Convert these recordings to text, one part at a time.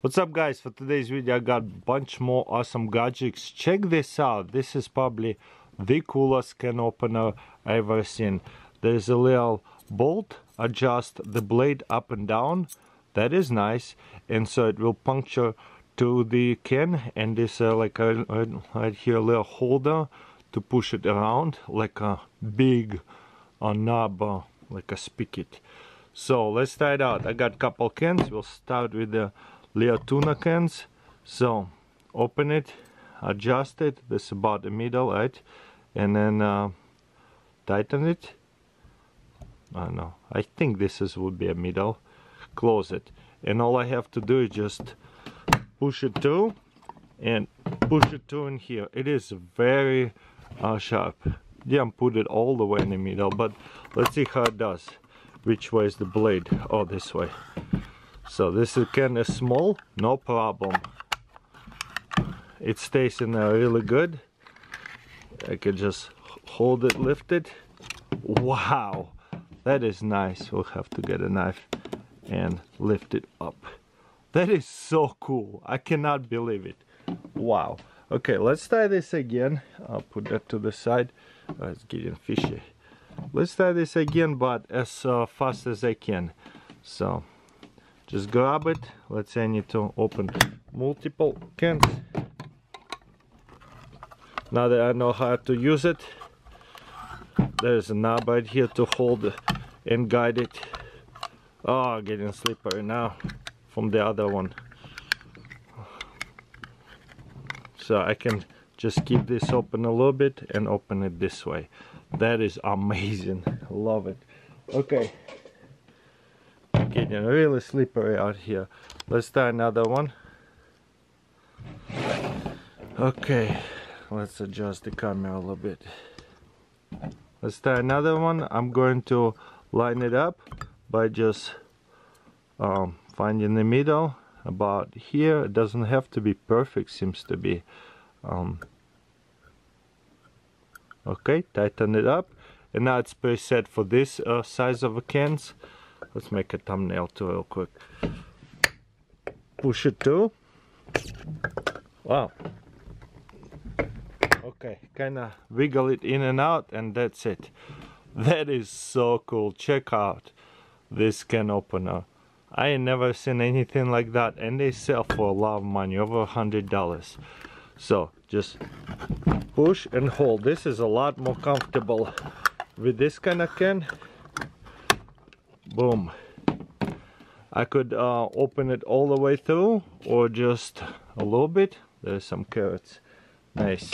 What's up guys? For today's video I got a bunch more awesome gadgets. Check this out. This is probably the coolest can opener I've ever seen. There's a little bolt, adjust the blade up and down. That is nice, and so it will puncture to the can, and this like right here a little holder to push it around like a big knob, like a spigot. So let's try it out. I got a couple cans. We'll start with the Leo tuna cans. So open it, adjust it. This is about the middle, right? And then tighten it. I don't know. I think this would be a middle. Close it, and all I have to do is just push it through and push it through in here. It is very sharp. Yeah, put it all the way in the middle, but let's see how it does. Which way is the blade? Oh, this way. So this can is small, no problem. It stays in there really good. I can just hold it, lift it. Wow, that is nice. We'll have to get a knife and lift it up. That is so cool. I cannot believe it. Wow. Okay, let's try this again. I'll put that to the side. It's getting fishy. Let's try this again, but as fast as I can. So just grab it. Let's say I need to open multiple cans. Now that I know how to use it, there's a knob right here to hold and guide it. Oh, getting slippery now from the other one. So I can just keep this open a little bit and open it this way. That is amazing. Love it. Okay. Getting really slippery out here. Let's try another one. Okay. Let's adjust the camera a little bit. Let's try another one. I'm going to line it up by just finding the middle about here. It doesn't have to be perfect, seems to be. Okay, tighten it up, and now it's preset for this size of a cans. Let's make a thumbnail too real quick. Push it through. Wow. Okay, kind of wiggle it in and out, and that's it. That is so cool. Check out this can opener. I ain't never seen anything like that, and they sell for a lot of money, over $100. So just push and hold. This is a lot more comfortable with this kind of can. Boom. I could open it all the way through, or just a little bit. There's some carrots. Nice.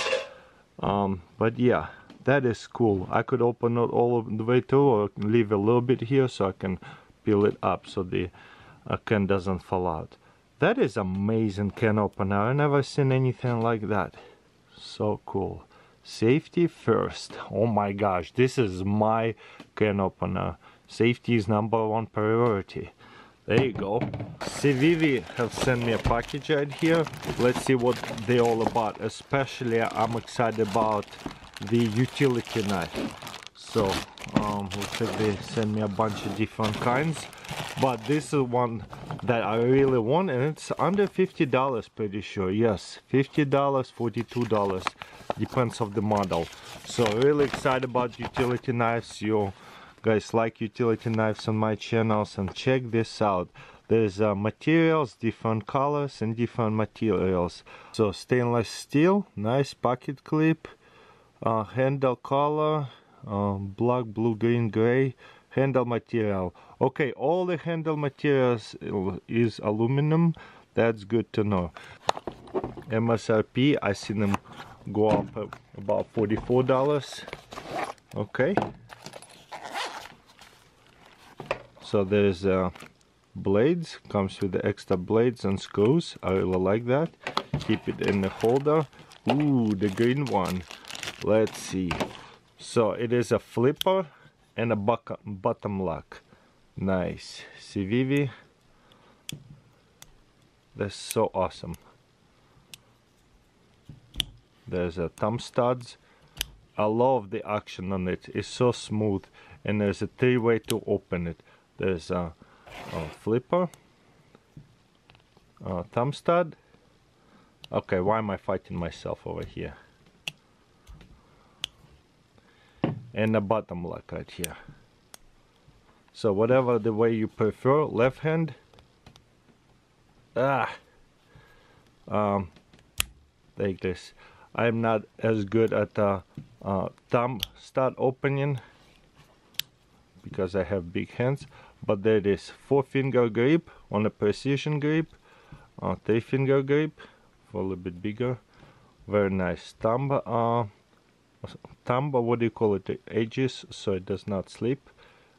But yeah, that is cool. I could open it all the way through, or leave a little bit here so I can peel it up so the can doesn't fall out. That is amazing can opener. I've never seen anything like that. So cool. Safety first. Oh my gosh, this is my can opener. Safety is #1 priority. There you go. Civivi have sent me a package right here. Let's see what they're all about. Especially I'm excited about the utility knife. So looks like they send me a bunch of different kinds, but this is one that I really want, and it's under $50, pretty sure. Yes, $50, $42, depends on the model. So really excited about utility knives. You guys like utility knives on my channels, and check this out. There's materials, different colors and different materials. So stainless steel, nice pocket clip, handle color, black, blue, green, gray, handle material. Okay, all the handle materials is aluminum. That's good to know. MSRP, I see them go up about $44. Okay. So there's blades, comes with the extra blades and screws. I really like that. Keep it in the holder. Ooh, the green one. Let's see. So it is a flipper and a bottom lock. Nice. Civivi. That's so awesome. There's a thumb studs. I love the action on it. It's so smooth, and there's a 3-way to open it. There's a flipper. thumb stud. Okay, why am I fighting myself over here? And a bottom lock right here. So whatever the way you prefer, left hand. Like this. I'm not as good at thumb stud opening because I have big hands, but there it is. 4-finger grip on a precision grip, 3-finger grip for a little bit bigger. Very nice. Thumb, what do you call it? The edges, so it does not slip.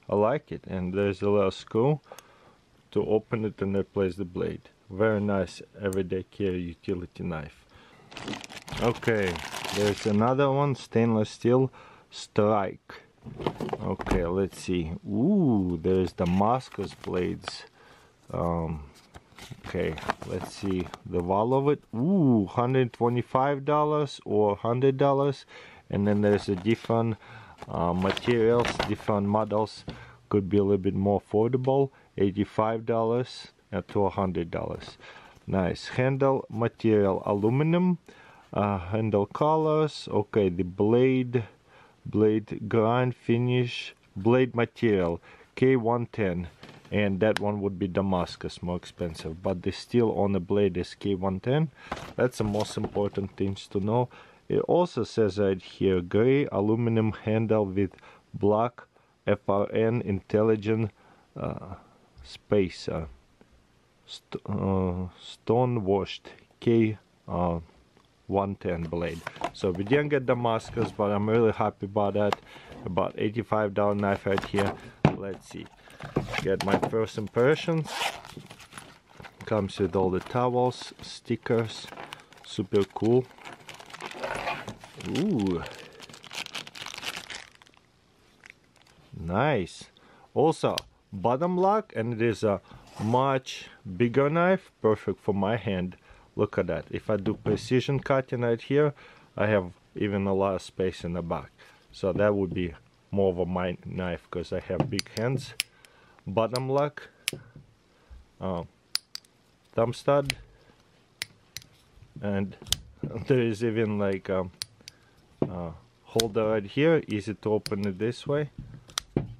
I like it. And there's a little screw to open it and replace the blade. Very nice everyday carry utility knife. Okay, there's another one, stainless steel strike. Okay, let's see. Ooh, there's Damascus blades. Okay, let's see the value of it. Ooh, $125 or $100. And then there's a different materials, different models. Could be a little bit more affordable. $85 to $100. Nice. Handle material, aluminum. Handle colors. Okay, the blade grind finish, blade material K110, and that one would be Damascus, more expensive, but the steel on the blade is K110. That's the most important things to know. It also says right here, gray aluminum handle with black FRN intelligent spacer, stone washed K110 blade. So we didn't get Damascus, but I'm really happy about that. About $85 knife right here. Let's see. Get my first impressions. Comes with all the towels, stickers. Super cool. Ooh. Nice. Also, bottom lock, and it is a much bigger knife. Perfect for my hand. Look at that. If I do precision cutting right here, I have even a lot of space in the back. So that would be more of a my knife because I have big hands. Bottom lock, thumb stud, and there is even like a holder right here. Easy to open it this way.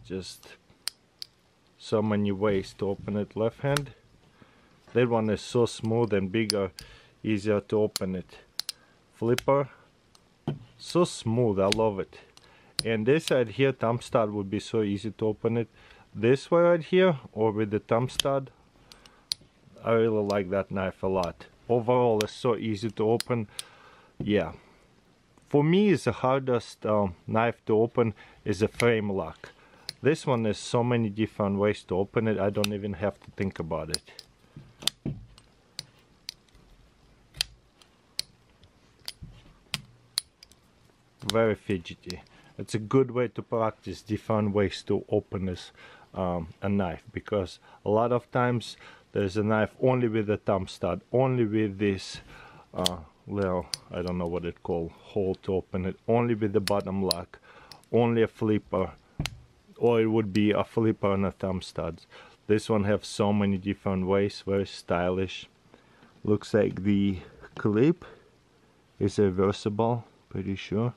Just so many ways to open it left hand. That one is so smooth and bigger, easier to open it. Flipper, so smooth, I love it. And this side here, thumb stud would be so easy to open it. This way right here, or with the thumb stud, I really like that knife a lot. Overall, it's so easy to open. Yeah, for me, the hardest knife to open is a frame lock. This one is so many different ways to open it, I don't even have to think about it. Very fidgety. It's a good way to practice different ways to open this a knife, because a lot of times there's a knife only with the thumb stud, only with this little, I don't know what it called, hole to open it, only with the bottom lock, only a flipper, or it would be a flipper and a thumb studs. This one has so many different ways, very stylish. Looks like the clip is reversible, pretty sure.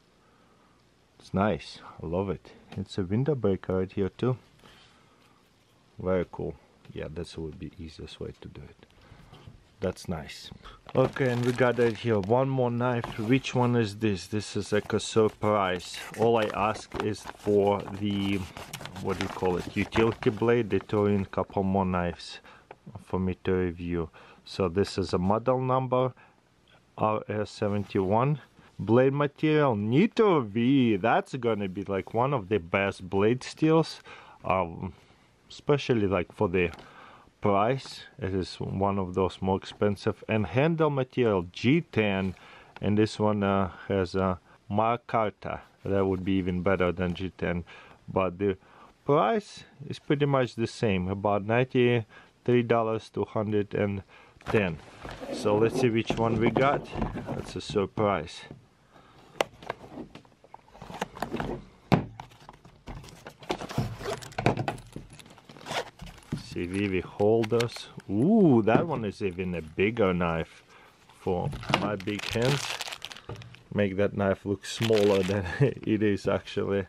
It's nice, I love it. It's a window breaker right here too. Very cool. Yeah, that would be easiest way to do it. That's nice. Okay, and we got right here one more knife. Which one is this? This is like a surprise. All I ask is for the, what do you call it, utility blade. They throw in a couple more knives for me to review. So this is a model number RS71. Blade material Nitro V. That's gonna be like one of the best blade steels, especially like for the price. It is one of those more expensive. And handle material G10, and this one has a Marcarta. That would be even better than G10, but the price is pretty much the same, about $93 to $110. So let's see which one we got. That's a surprise. CVV holders. Ooh, that one is even a bigger knife for my big hands. Make that knife look smaller than it is actually.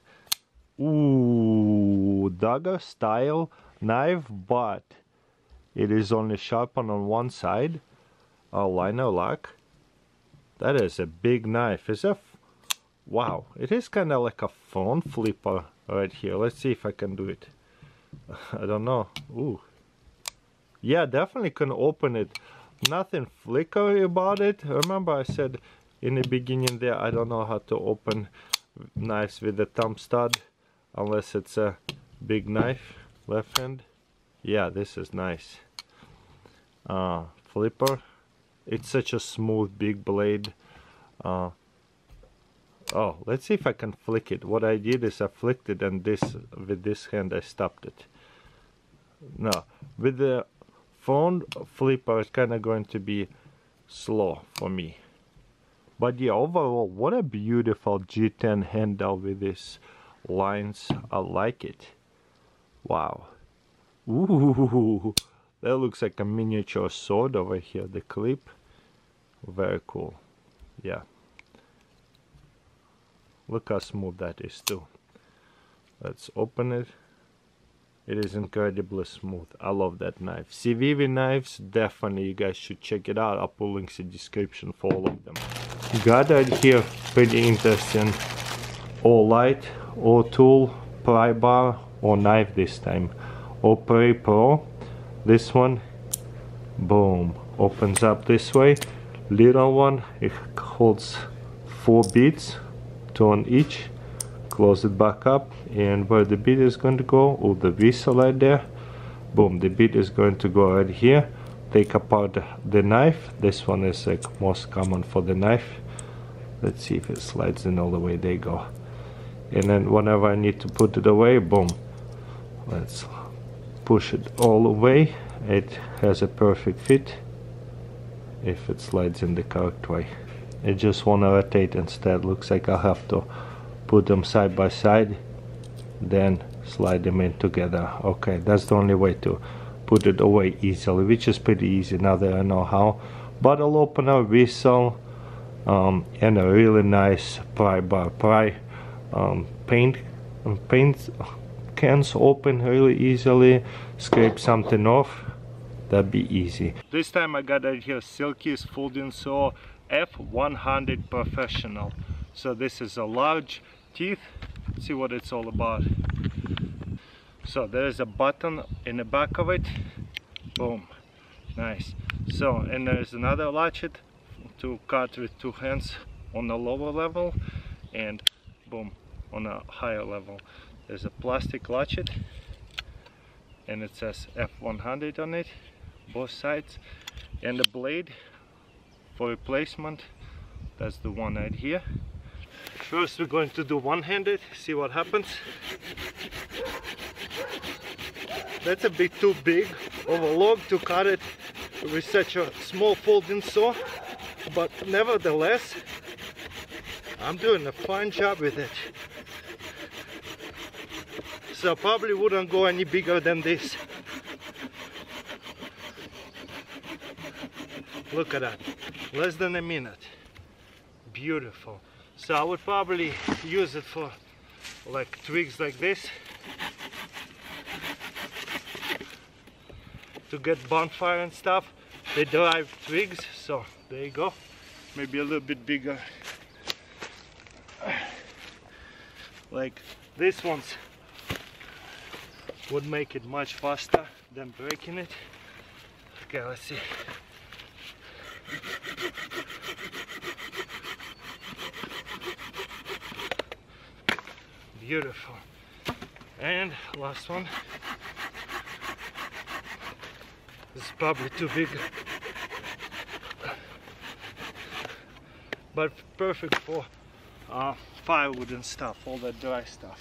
Ooh, dagger style knife, but it is only sharpened on one side. Oh, liner lock. That is a big knife. Is that? Wow, it is kind of like a phone flipper right here. Let's see if I can do it. I don't know. Ooh. Yeah, definitely can open it. Nothing flickery about it. Remember I said in the beginning there, I don't know how to open knives with the thumb stud unless it's a big knife, left hand. Yeah, this is nice. Flipper. It's such a smooth big blade. Oh, let's see if I can flick it. What I did is I flicked it, and with this hand I stopped it. No, with the phone flipper it's kind of going to be slow for me. But yeah, overall, what a beautiful G10 handle with these lines. I like it. Wow. Ooh, that looks like a miniature sword over here, the clip. Very cool. Yeah. Look how smooth that is too. Let's open it. It is incredibly smooth. I love that knife. CVV knives, definitely you guys should check it out. I'll put links in the description for all of them. Got right here, pretty interesting. All light, all tool, pry bar, or knife this time. Opry Pro. This one, boom, opens up this way. Little one, it holds 4 beads, 2 on each. Close it back up, and where the bead is going to go, oh, the whistle right there, boom, the bead is going to go right here. Take apart the knife. This one is like most common for the knife. Let's see if it slides in all the way. There you go. And then whenever I need to put it away, boom, let's push it all away. It has a perfect fit if it slides in the correct way. It just won't rotate. Instead, looks like I'll have to put them side by side, then slide them in together. Okay, that's the only way to put it away easily, which is pretty easy now that I know how. Bottle opener, whistle, and a really nice pry bar. Paint cans open really easily. Scrape something off, that'd be easy. This time I got right here Silky's folding saw F100 Professional. So this is a large teeth. Let's see what it's all about. So there is a button in the back of it. Boom, nice. So, and there is another latchet to cut with 2 hands on the lower level, and boom, on a higher level. There's a plastic latchet, and it says F100 on it, both sides, and the blade for replacement. That's the one right here. First we're going to do one-handed, see what happens. That's a bit too big of a log to cut it with such a small folding saw, but nevertheless I'm doing a fine job with it. So probably wouldn't go any bigger than this. Look at that, less than a minute. Beautiful. So I would probably use it for like twigs like this to get bonfire and stuff. They drive twigs, so there you go. Maybe a little bit bigger. Like this one's would make it much faster than breaking it. Okay, let's see. Beautiful. And last one. This is probably too big, but perfect for firewood and stuff, all that dry stuff.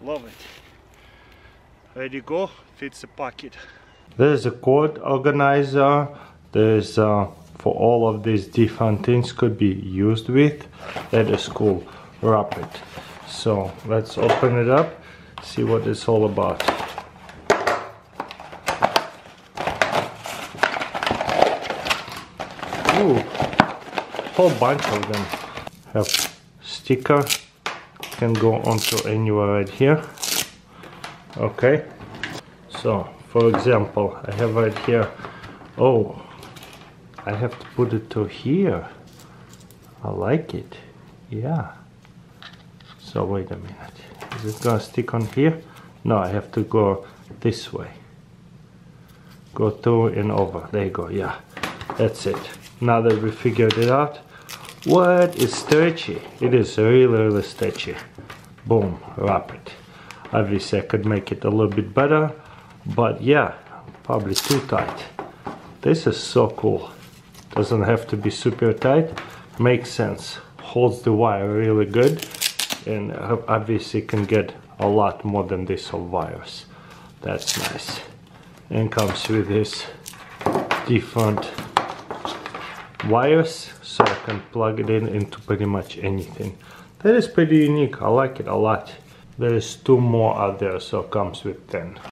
Love it. Ready to go, fits the pocket. There's a cord organizer. There's for all of these different things could be used with. That is cool. Wrap it. So let's open it up, see what it's all about. Ooh, whole bunch of them. Have sticker, can go onto anywhere right here. Okay, so for example, I have right here, oh, I have to put it to here. I like it, yeah. So wait a minute, is it gonna stick on here? No, I have to go this way. Go through and over, there you go, yeah, that's it. Now that we figured it out, what is stretchy? It is really stretchy. Boom, wrap it. Obviously I could make it a little bit better, but yeah, probably too tight. This is so cool. Doesn't have to be super tight, makes sense. Holds the wire really good, and obviously can get a lot more than this of wires. That's nice. And comes with this different wires, so I can plug it in into pretty much anything. That is pretty unique. I like it a lot. There is 2 more out there, so it comes with 10.